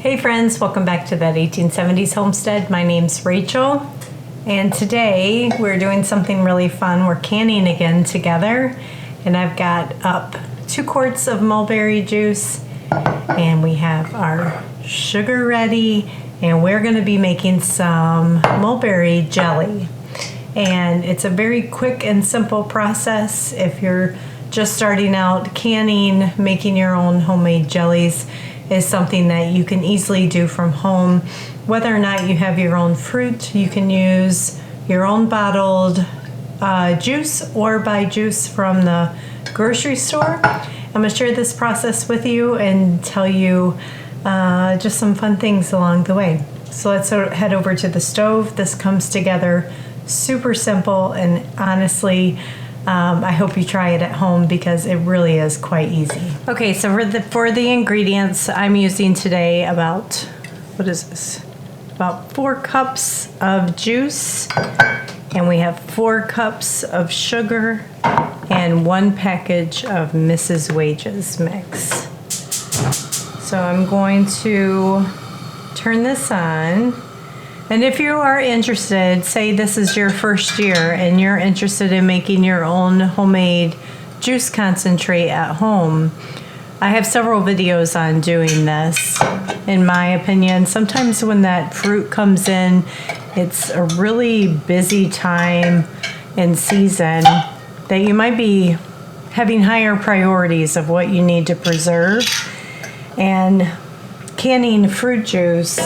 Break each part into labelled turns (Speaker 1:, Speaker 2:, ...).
Speaker 1: Hey friends, welcome back to that 1870s homestead. My name's Rachel, and today we're doing something really fun. We're canning again together, and I've got up 2 quarts of mulberry juice, and we have our sugar ready, and we're going to be making some mulberry jelly. And it's a very quick and simple process. If you're just starting out, canning, making your own homemade jellies is something that you can easily do from home. Whether or not you have your own fruit, you can use your own bottled juice or buy juice from the grocery store. I'm going to share this process with you and tell you just some fun things along the way. So let's head over to the stove. This comes together super simple, and honestly, I hope you try it at home because it really is quite easy. Okay, so for the ingredients, I'm using today about 4 cups of juice, and we have 4 cups of sugar and 1 package of Mrs. Wages mix. So I'm going to turn this on. And if you are interested, say this is your first year and you're interested in making your own homemade juice concentrate at home, I have several videos on doing this. In my opinion, sometimes when that fruit comes in, it's a really busy time and season that you might be having higher priorities of what you need to preserve. And canning fruit juice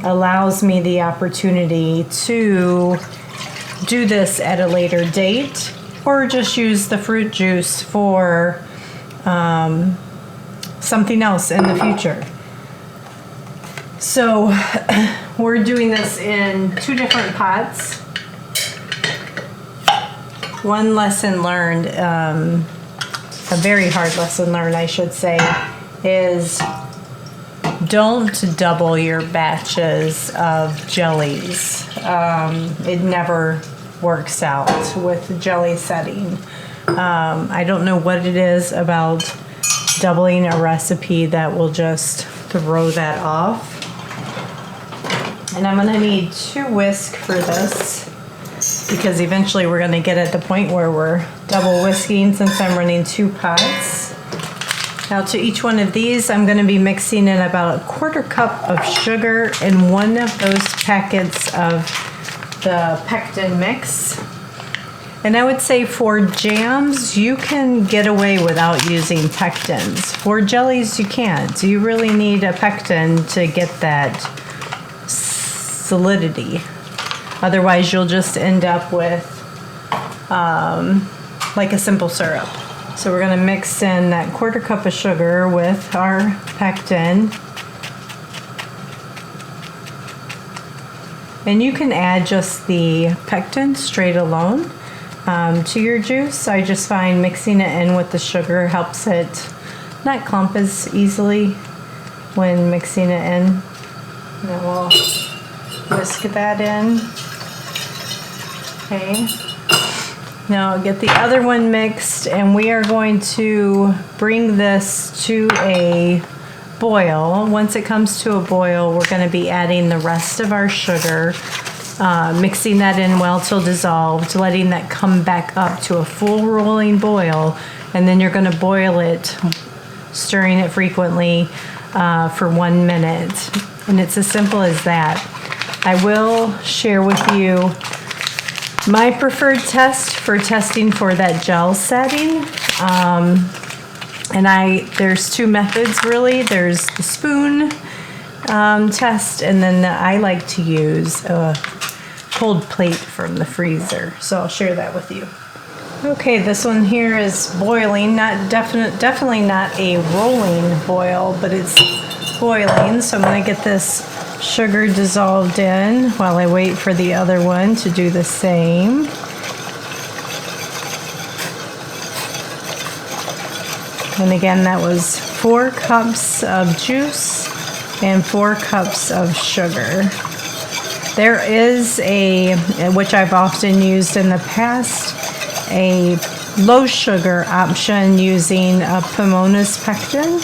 Speaker 1: allows me the opportunity to do this at a later date, or just use the fruit juice for something else in the future. So we're doing this in 2 different pots. One lesson learned, a very hard lesson learned I should say, is don't double your batches of jellies. It never works out with jelly setting. I don't know what it is about doubling a recipe that will just throw that off. And I'm gonna need 2 whisk for this, because eventually we're gonna get at the point where we're double whisking since I'm running 2 pots. Now to each one of these, I'm going to be mixing in about 1/4 cup of sugar and 1 of those packets of the pectin mix. And I would say for jams, you can get away without using pectins. For jellies, you can't. You really need a pectin to get that solidity. Otherwise, you'll just end up with like a simple syrup. So we're going to mix in that 1/4 cup of sugar with our pectin. And you can add just the pectin straight alone to your juice. I just find mixing it in with the sugar helps it not clump as easily when mixing it in. And we'll whisk that in. Okay. Now get the other one mixed, and we are going to bring this to a boil. Once it comes to a boil, we're going to be adding the rest of our sugar, mixing that in well till dissolved, letting that come back up to a full rolling boil, and then you're going to boil it, stirring it frequently for 1 minute. And it's as simple as that. I will share with you my preferred test for testing for that gel setting. And there's 2 methods really. There's the spoon test, and then I like to use a cold plate from the freezer. So I'll share that with you. Okay, this one here is boiling. Definitely not a rolling boil, but it's boiling. So I'm going to get this sugar dissolved in while I wait for the other one to do the same. And again, that was 4 cups of juice and 4 cups of sugar. There is which I've often used in the past, a low sugar option using a Pomona's pectin.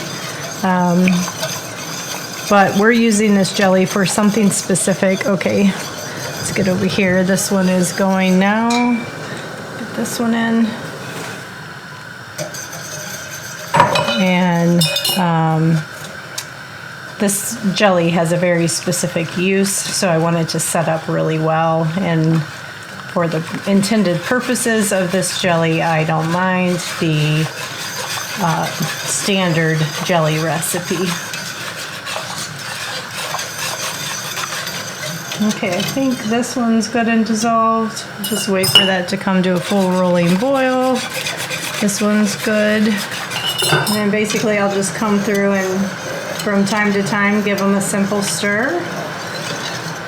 Speaker 1: but we're using this jelly for something specific. Okay, let's get over here. This one is going now. Get this one in. And this jelly has a very specific use, so I wanted to set up really well. And for the intended purposes of this jelly, I don't mind the standard jelly recipe. Okay, I think this one's good and dissolved. Just wait for that to come to a full rolling boil. This one's good. And then basically I'll just come through and from time to time give them a simple stir.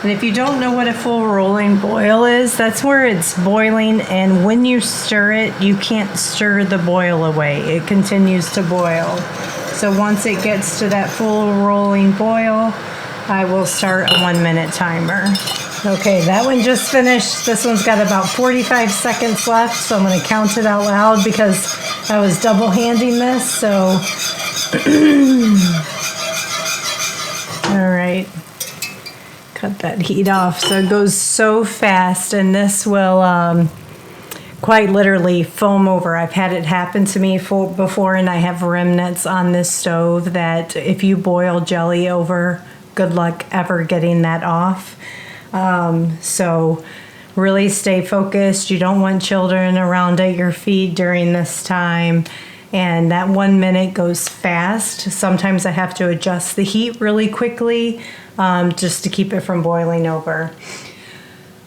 Speaker 1: And if you don't know what a full rolling boil is, that's where it's boiling, and when you stir it, you can't stir the boil away. It continues to boil. So once it gets to that full rolling boil, I will start a 1 minute timer. Okay, that one just finished. This one's got about 45 seconds left, so I'm going to count it out loud because I was double handing this, so. All right. Cut that heat off. So it goes so fast, and this will quite literally foam over. I've had it happen to me before, and I have remnants on this stove that if you boil jelly over, good luck ever getting that off. So really stay focused. You don't want children around at your feet during this time. And that 1 minute goes fast. Sometimes I have to adjust the heat really quickly just to keep it from boiling over.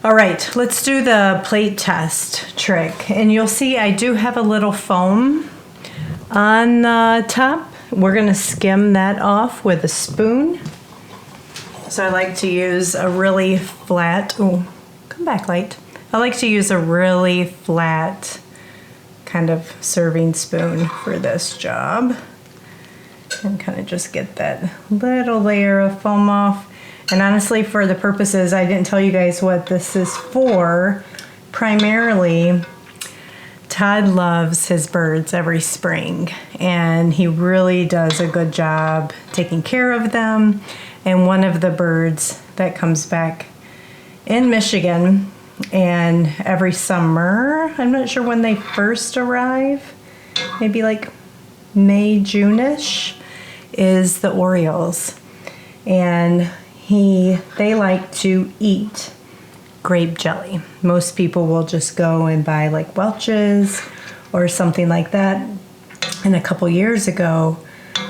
Speaker 1: All right, let's do the plate test trick. And you'll see I do have a little foam on the top. We're gonna skim that off with a spoon. So I like to use a really flat, oh, come back light. I like to use a really flat kind of serving spoon for this job. And kind of just get that little layer of foam off. And honestly, for the purposes, I didn't tell you guys what this is for. Primarily, Todd loves his birds every spring, and he really does a good job taking care of them. And one of the birds that comes back in Michigan, and every summer, I'm not sure when they first arrive, maybe like May, June-ish, is the Orioles. And they like to eat grape jelly. Most people will just go and buy like Welch's or something like that. And a couple years ago,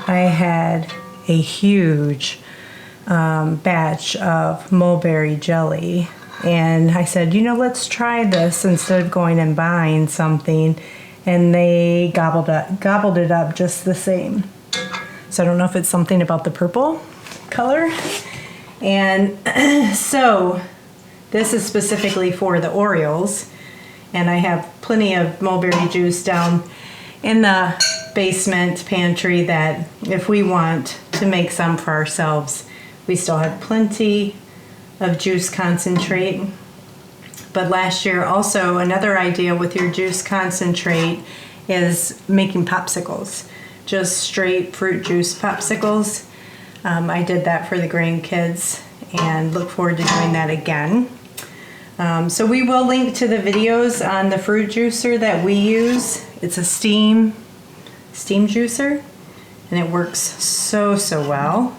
Speaker 1: I had a huge batch of mulberry jelly, and I said, you know, let's try this instead of going and buying something, and they gobbled it up just the same. So I don't know if it's something about the purple color. And so this is specifically for the Orioles, and I have plenty of mulberry juice down in the basement pantry that if we want to make some for ourselves, we still have plenty of juice concentrate. But last year also, another idea with your juice concentrate is making popsicles, just straight fruit juice popsicles. I did that for the grandkids and look forward to doing that again. So we will link to the videos on the fruit juicer that we use. It's a steam juicer, and it works so well.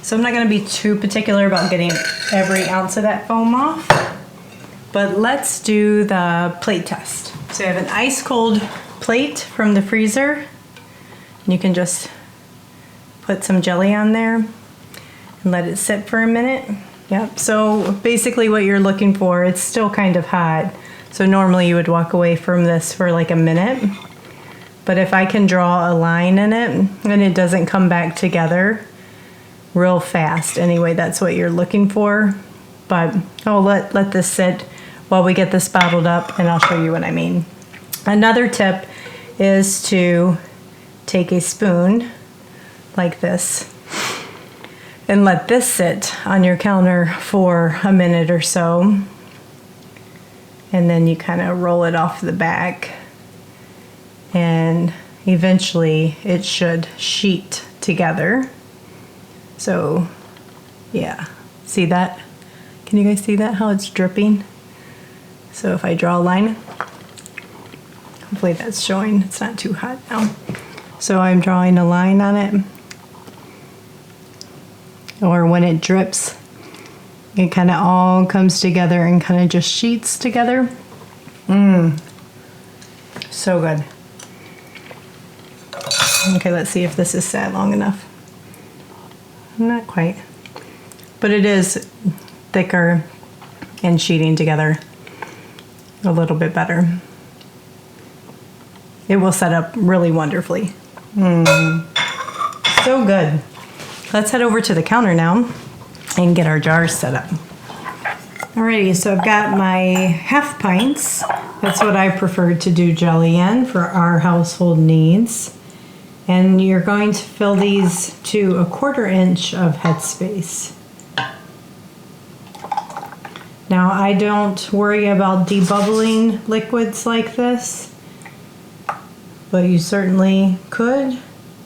Speaker 1: So I'm not going to be too particular about getting every ounce of that foam off, but let's do the plate test. So I have an ice cold plate from the freezer, and you can just put some jelly on there and let it sit for a minute. Yep, so basically what you're looking for, it's still kind of hot. So normally you would walk away from this for like a minute, but if I can draw a line in it and it doesn't come back together real fast, anyway, that's what you're looking for. But I'll let this sit while we get this bottled up, and I'll show you what I mean. Another tip is to take a spoon like this and let this sit on your counter for a minute or so, and then you kind of roll it off the back, and eventually it should sheet together. So yeah, see that? Can you guys see that, how it's dripping? So if I draw a line, hopefully that's showing, it's not too hot now. So I'm drawing a line on it. Or when it drips, it kind of all comes together and kind of just sheets together. So good. Okay, let's see if this is sat long enough. Not quite. But it is thicker and sheeting together a little bit better. It will set up really wonderfully. So good. Let's head over to the counter now and get our jars set up. Alrighty, so I've got my half pints. That's what I prefer to do jelly in for our household needs. And you're going to fill these to 1/4 inch of headspace. Now, I don't worry about debubbling liquids like this, but you certainly could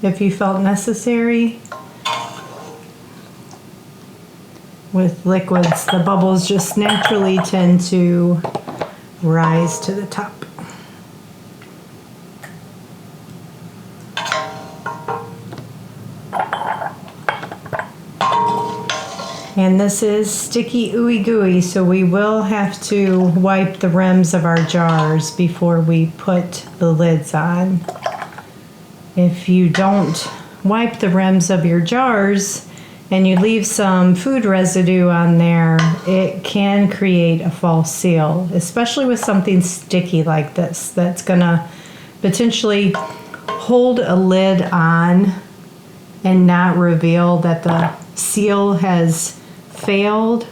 Speaker 1: if you felt necessary. With liquids, the bubbles just naturally tend to rise to the top. And this is sticky ooey gooey, so we will have to wipe the rims of our jars before we put the lids on. If you don't wipe the rims of your jars and you leave some food residue on there, it can create a false seal, especially with something sticky like this that's gonna potentially hold a lid on and not reveal that the seal has failed.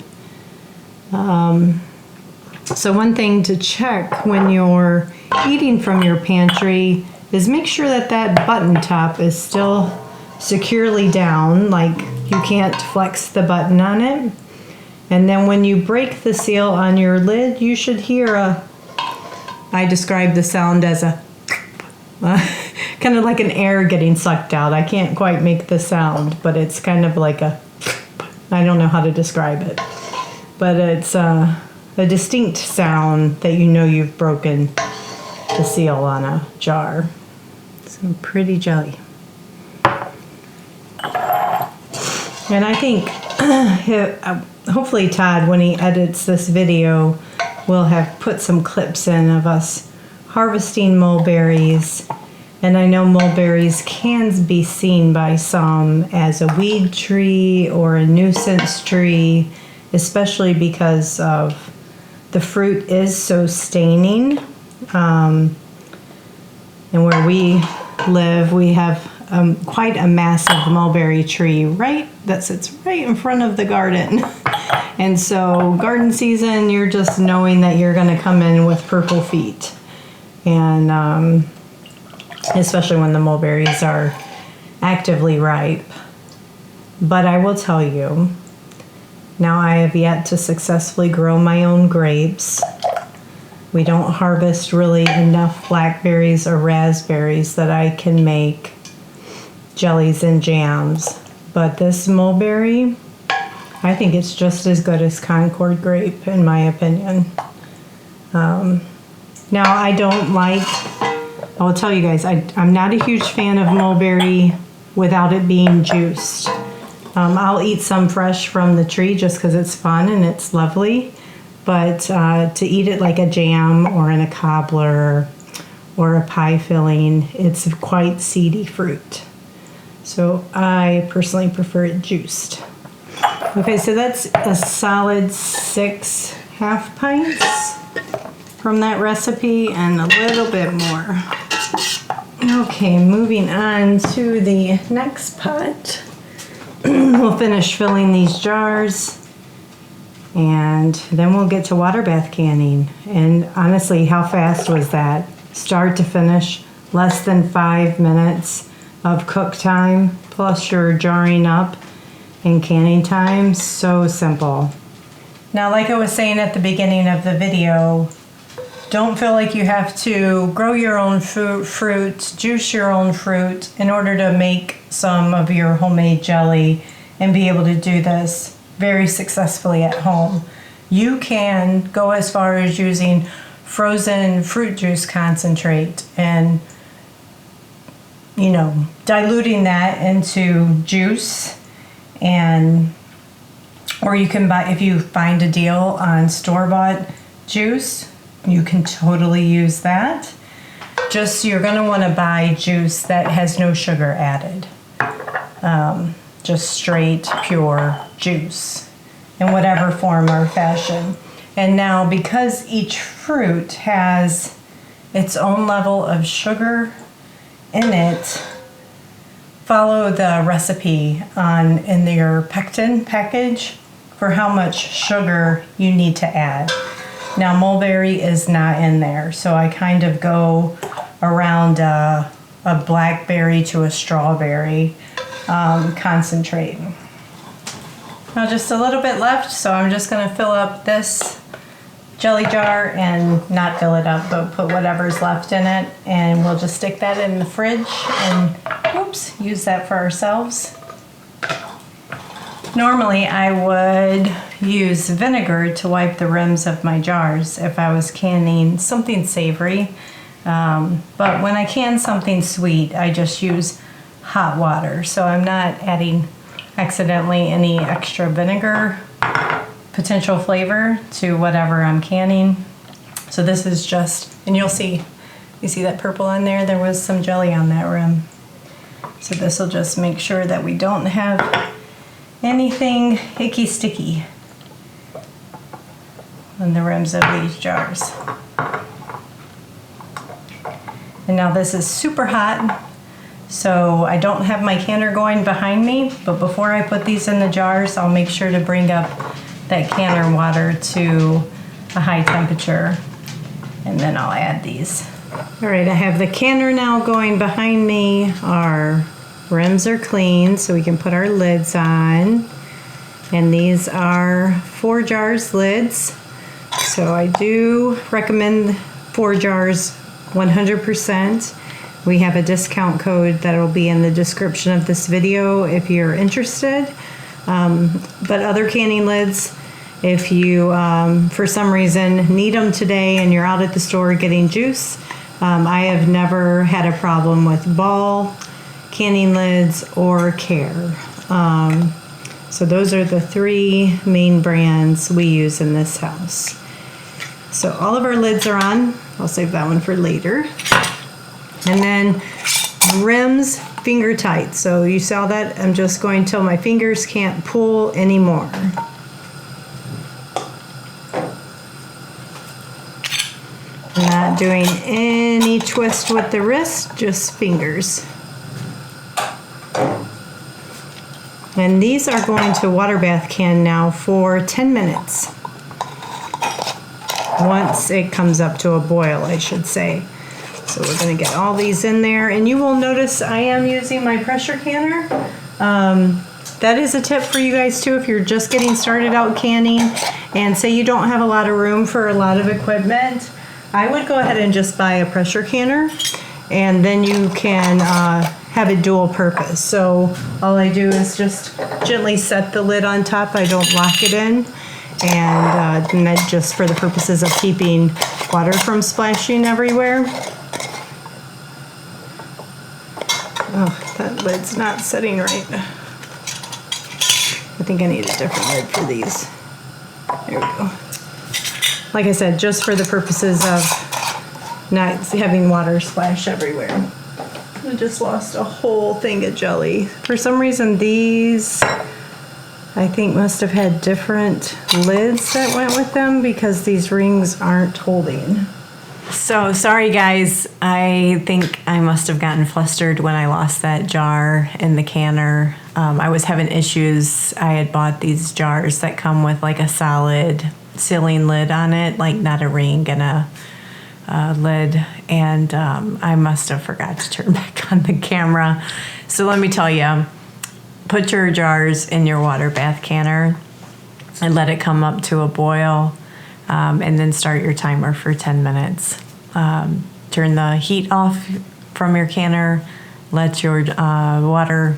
Speaker 1: So one thing to check when you're eating from your pantry is make sure that that button top is still securely down, like you can't flex the button on it. And then when you break the seal on your lid, you should hear I describe the sound as a kind of like an air getting sucked out. I can't quite make the sound, but it's kind of like I don't know how to describe it, but it's a distinct sound that you know you've broken the seal on a jar. Some pretty jelly. And I think hopefully Todd, when he edits this video, will have put some clips in of us harvesting mulberries. And I know mulberries can be seen by some as a weed tree or a nuisance tree, especially because of the fruit is so staining. And where we live, we have quite a massive mulberry tree that sits right in front of the garden. And so garden season, you're just knowing that you're going to come in with purple feet. And especially when the mulberries are actively ripe. But I will tell you, now I have yet to successfully grow my own grapes. We don't harvest really enough blackberries or raspberries that I can make jellies and jams. But this mulberry, I think it's just as good as Concord grape, in my opinion. Now, I don't like, I'll tell you guys, I'm not a huge fan of mulberry without it being juiced. I'll eat some fresh from the tree just because it's fun and it's lovely. But to eat it like a jam or in a cobbler or a pie filling, it's quite seedy fruit. So I personally prefer it juiced. Okay, so that's a solid 6 half pints from that recipe and a little bit more. Okay, moving on to the next pot. We'll finish filling these jars and then we'll get to water bath canning. And honestly, how fast was that? Start to finish, less than 5 minutes of cook time, plus your jarring up and canning time. So simple. Now, like I was saying at the beginning of the video, don't feel like you have to grow your own fruit, juice your own fruit in order to make some of your homemade jelly and be able to do this very successfully at home. You can go as far as using frozen fruit juice concentrate and, you know, diluting that into juice, and or you can buy, if you find a deal on store-bought juice, you can totally use that. Just, you're going to want to buy juice that has no sugar added. Just straight, pure juice in whatever form or fashion. And now, because each fruit has its own level of sugar in it, follow the recipe in your pectin package for how much sugar you need to add. Now, mulberry is not in there, so I kind of go around a blackberry to a strawberry concentrate. Now, just a little bit left, so I'm just going to fill up this jelly jar, and not fill it up, but put whatever's left in it, and we'll just stick that in the fridge and use that for ourselves. Normally I would use vinegar to wipe the rims of my jars if I was canning something savory, but when I can something sweet, I just use hot water, so I'm not adding accidentally any extra vinegar potential flavor to whatever I'm canning. So this is just, and you see that purple on there? There was some jelly on that rim. So this will just make sure that we don't have anything icky sticky on the rims of these jars. And now this is super hot, so I don't have my canner going behind me, but before I put these in the jars, I'll make sure to bring up that canner water to a high temperature, and then I'll add these. All right, I have the canner now going behind me. Our rims are clean, so we can put our lids on. And these are 4 jars lids. So I do recommend 4 jars 100%. We have a discount code that will be in the description of this video if you're interested. But other canning lids, if you, for some reason, need them today and you're out at the store getting juice, I have never had a problem with Ball canning lids or Care. So those are the 3 main brands we use in this house. So all of our lids are on. I'll save that one for later. And then rims, finger tight. So you saw that? I'm just going till my fingers can't pull anymore. Not doing any twist with the wrist, just fingers. And these are going to water bath can now for 10 minutes. Once it comes up to a boil, I should say. So we're going to get all these in there, and you will notice I am using my pressure canner. That is a tip for you guys too if you're just getting started out canning and say you don't have a lot of room for a lot of equipment. I would go ahead and just buy a pressure canner, and then you can have a dual purpose. So all I do is just gently set the lid on top. I don't lock it in, and then just for the purposes of keeping water from splashing everywhere. Oh, that lid's not setting right. I think I need a different lid for these. There we go. Like I said, just for the purposes of not having water splash everywhere. I just lost a whole thing of jelly. For some reason, these, I think, must have had different lids that went with them because these rings aren't holding. So sorry guys, I think I must have gotten flustered when I lost that jar in the canner. I was having issues. I had bought these jars that come with like a solid sealing lid on it, like not a ring and a lid, and I must have forgot to turn back on the camera. So let me tell you, put your jars in your water bath canner and let it come up to a boil. And then start your timer for 10 minutes. Turn the heat off from your canner, let your water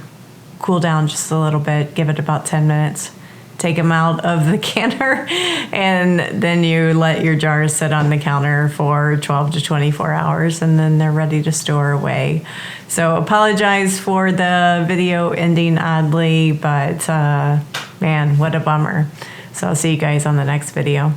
Speaker 1: cool down just a little bit, give it about 10 minutes. Take them out of the canner, and then you let your jars sit on the counter for 12 to 24 hours, and then they're ready to store away. So apologize for the video ending oddly, but man, what a bummer. So I'll see you guys on the next video.